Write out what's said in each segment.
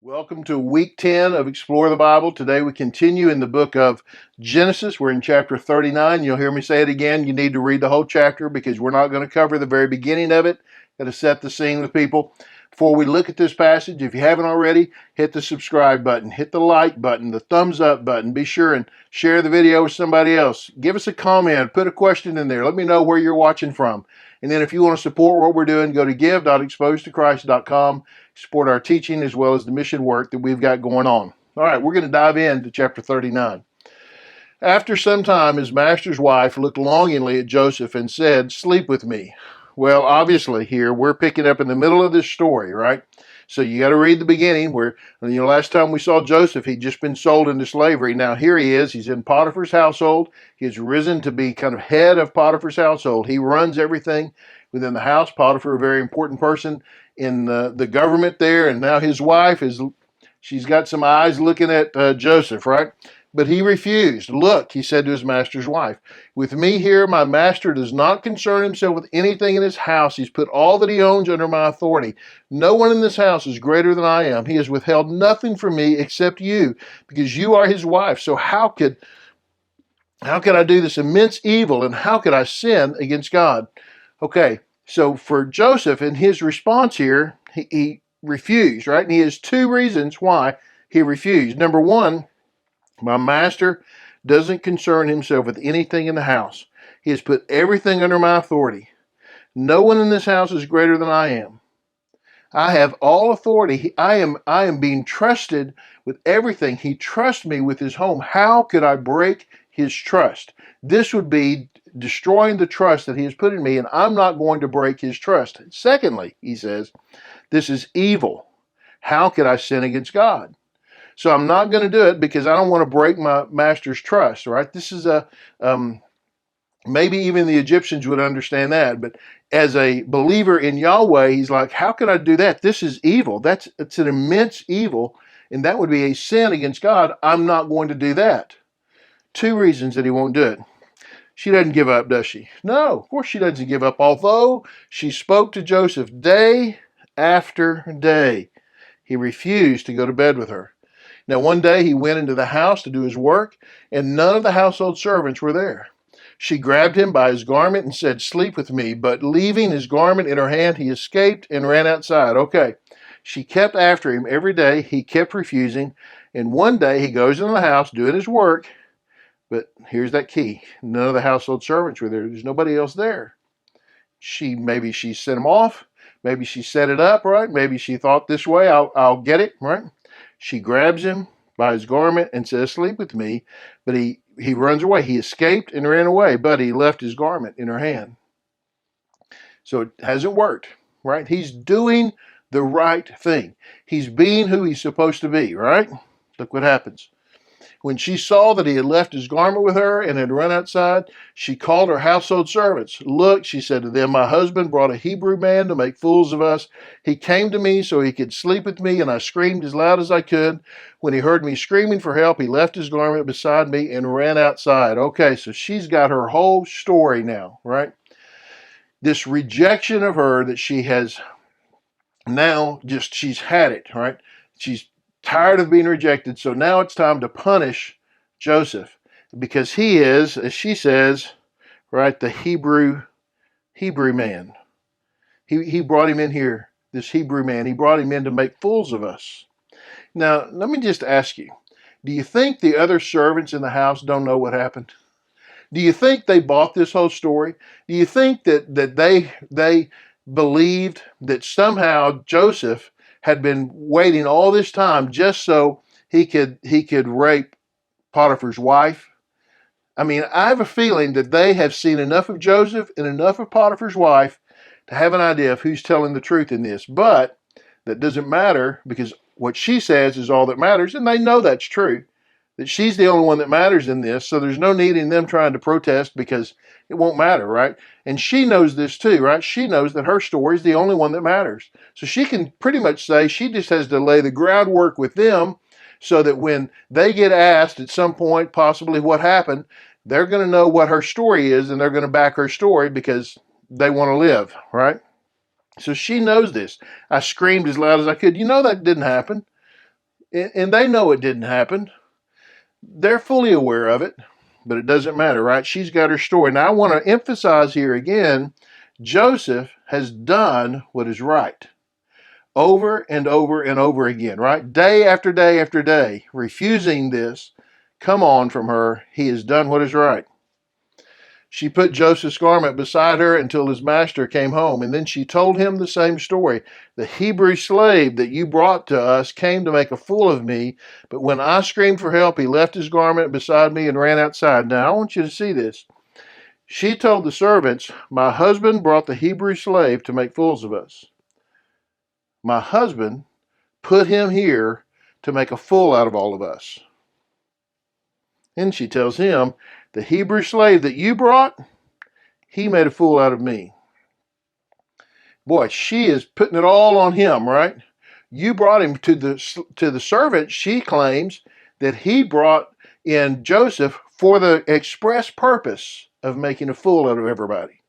Welcome to week 10 of Explore the Bible. Today we continue in the book of Genesis. We're in chapter 39. You'll hear me say it again. You need to read the whole chapter because we're not going to cover the very beginning of it. Got to set the scene with people. Before we look at this passage, if you haven't already, hit the subscribe button, hit the like button, the thumbs up button. Be sure and share the video with somebody else. Give us a comment, put a question in there. Let me know where you're watching from. And then if you want to support what we're doing, go to give.exposedtochrist.com. Support our teaching as well as the mission work that we've got going on. All right, we're going to dive into chapter 39. After some time, his master's wife looked longingly at Joseph and said, "Sleep with me." Well, obviously here we're picking up in the middle of this story, right? So you got to read the beginning where, last time we saw Joseph, he'd just been sold into slavery. Now here he is. He's in Potiphar's household. He's risen to be kind of head of Potiphar's household. He runs everything within the house. Potiphar, a very important person in the government there. And now his wife she's got some eyes looking at Joseph, right? But he refused. "Look," he said to his master's wife, "with me here, my master does not concern himself with anything in his house. He's put all that he owns under my authority. No one in this house is greater than I am. He has withheld nothing from me except you, because you are his wife. So how could I do this immense evil, and how could I sin against God?" Okay, so for Joseph, in his response here, he refused, right? And he has two reasons why he refused. Number one, my master doesn't concern himself with anything in the house. He has put everything under my authority. No one in this house is greater than I am. I have all authority. I am being trusted with everything. He trusts me with his home. How could I break his trust? This would be destroying the trust that he has put in me, and I'm not going to break his trust. Secondly, he says, this is evil. How could I sin against God? So I'm not going to do it because I don't want to break my master's trust, right? This is maybe even the Egyptians would understand that, but as a believer in Yahweh, he's like, how can I do that? This is evil. It's an immense evil, and that would be a sin against God. I'm not going to do that. Two reasons that he won't do it. She doesn't give up, does she? No, of course she doesn't give up, although she spoke to Joseph day after day. He refused to go to bed with her. Now, one day he went into the house to do his work, and none of the household servants were there. She grabbed him by his garment and said, "Sleep with me." But leaving his garment in her hand, he escaped and ran outside. Okay, she kept after him every day. He kept refusing. And one day he goes into the house doing his work, but here's that key. None of the household servants were there. There's nobody else there. Maybe she sent him off. Maybe she set it up, right? Maybe she thought this way, I'll get it, right? She grabs him by his garment and says, "Sleep with me." But he runs away. He escaped and ran away, but he left his garment in her hand. So it hasn't worked, right? He's doing the right thing. He's being who he's supposed to be, right? Look what happens. When she saw that he had left his garment with her and had run outside, she called her household servants. "Look," she said to them, "my husband brought a Hebrew man to make fools of us. He came to me so he could sleep with me, and I screamed as loud as I could. When he heard me screaming for help, he left his garment beside me and ran outside." Okay, so she's got her whole story now, right? This rejection of her that she has now she's had it, right? She's tired of being rejected, so now it's time to punish Joseph because he is, as she says, right, the Hebrew man. He brought him in here, this Hebrew man. He brought him in to make fools of us. Now, let me just ask you, do you think the other servants in the house don't know what happened? Do you think they bought this whole story? Do you think that they believed that somehow Joseph had been waiting all this time just so he could rape Potiphar's wife? I mean, I have a feeling that they have seen enough of Joseph and enough of Potiphar's wife to have an idea of who's telling the truth in this. But that doesn't matter because what she says is all that matters, and they know that's true, that she's the only one that matters in this, so there's no need in them trying to protest because it won't matter, right? And she knows this too, right? She knows that her story is the only one that matters. So she can pretty much say she just has to lay the groundwork with them so that when they get asked at some point possibly what happened, they're going to know what her story is and they're going to back her story because they want to live, right? So she knows this. I screamed as loud as I could. You know that didn't happen. And they know it didn't happen. They're fully aware of it, but it doesn't matter, right? She's got her story. Now, I want to emphasize here again, Joseph has done what is right over and over and over again, right? Day after day after day, refusing this come on from her. He has done what is right. She put Joseph's garment beside her until his master came home, and then she told him the same story. The Hebrew slave that you brought to us came to make a fool of me, but when I screamed for help, he left his garment beside me and ran outside. Now, I want you to see this. She told the servants, my husband brought the Hebrew slave to make fools of us. My husband put him here to make a fool out of all of us. And she tells him, the Hebrew slave that you brought, he made a fool out of me. Boy, she is putting it all on him, right? You brought him to the servant. She claims that he brought in Joseph for the express purpose of making a fool out of everybody.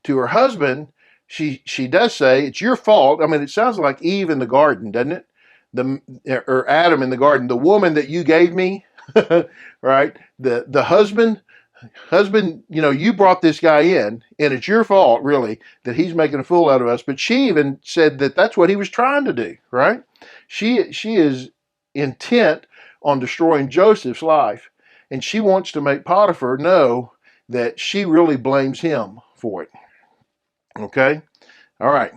To her husband, she does say, it's your fault. I mean, it sounds like Eve in the garden, doesn't it? Or Adam in the garden, the woman that you gave me, right? The husband, you brought this guy in, and it's your fault, really, that he's making a fool out of us. But she even said that that's what he was trying to do, right? She is intent on destroying Joseph's life, and she wants to make Potiphar know that she really blames him for it. Okay? All right.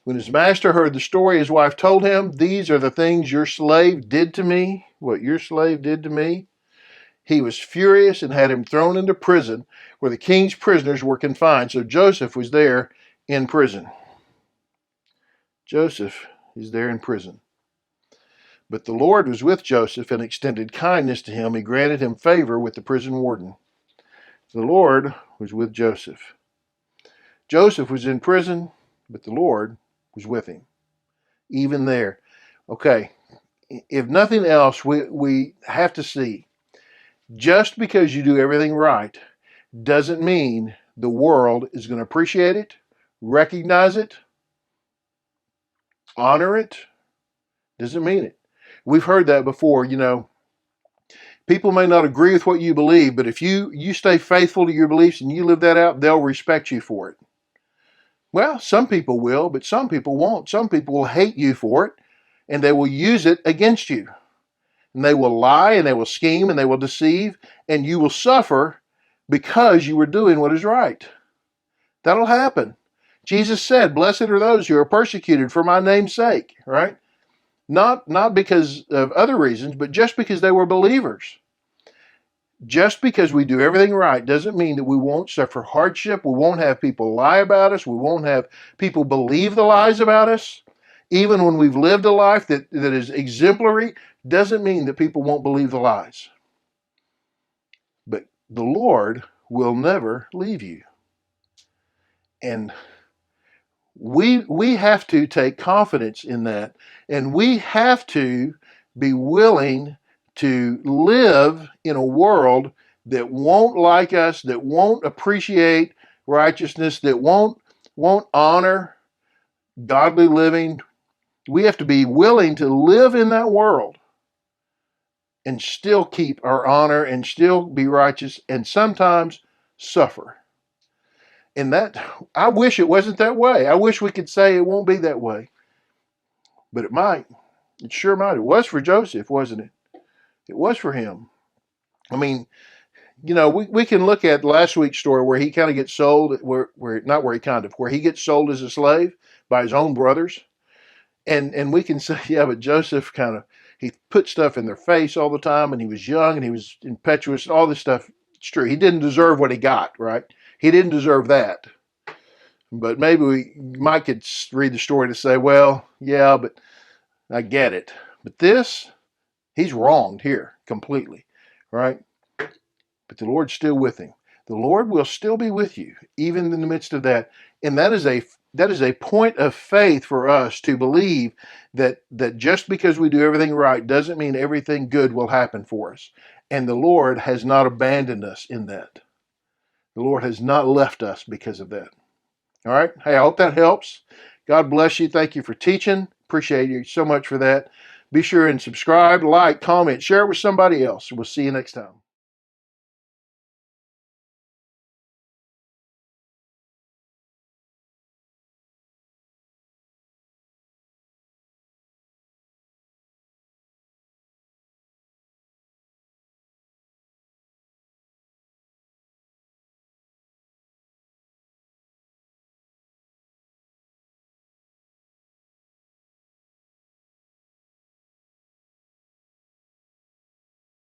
When his master heard the story, his wife told him, these are the things your slave did to me, what your slave did to me. He was furious and had him thrown into prison where the king's prisoners were confined. So Joseph was there in prison. Joseph is there in prison. But the Lord was with Joseph and extended kindness to him. He granted him favor with the prison warden. The Lord was with Joseph. Joseph was in prison, but the Lord was with him, even there. Okay, if nothing else, we have to see, just because you do everything right doesn't mean the world is going to appreciate it, recognize it, honor it. Doesn't mean it. We've heard that before, People may not agree with what you believe, but if you stay faithful to your beliefs and you live that out, they'll respect you for it. Well, some people will, but some people won't. Some people will hate you for it, and they will use it against you. And they will lie, and they will scheme, and they will deceive, and you will suffer because you were doing what is right. That'll happen. Jesus said, blessed are those who are persecuted for my name's sake, right? Not because of other reasons, but just because they were believers. Just because we do everything right doesn't mean that we won't suffer hardship. We won't have people lie about us. We won't have people believe the lies about us. Even when we've lived a life that is exemplary, doesn't mean that people won't believe the lies. But the Lord will never leave you. And we have to take confidence in that. And we have to be willing to live in a world that won't like us, that won't appreciate righteousness, that won't honor godly living. We have to be willing to live in that world and still keep our honor and still be righteous and sometimes suffer. And that, I wish it wasn't that way. I wish we could say it won't be that way. But it might. It sure might. It was for Joseph, wasn't it? It was for him. I mean, we can look at last week's story where he kind of gets sold, where he gets sold as a slave by his own brothers. And we can say, yeah, but Joseph he put stuff in their face all the time, and he was young and he was impetuous, all this stuff. It's true. He didn't deserve what he got, right? He didn't deserve that. But maybe we might could read the story to say, well, yeah, but I get it. But this, he's wronged here completely, right? But the Lord's still with him. The Lord will still be with you, even in the midst of that. And that is a point of faith for us to believe that just because we do everything right doesn't mean everything good will happen for us. And the Lord has not abandoned us in that. The Lord has not left us because of that. All right? Hey, I hope that helps. God bless you. Thank you for teaching. Appreciate you so much for that. Be sure and subscribe, like, comment, share it with somebody else. We'll see you next time.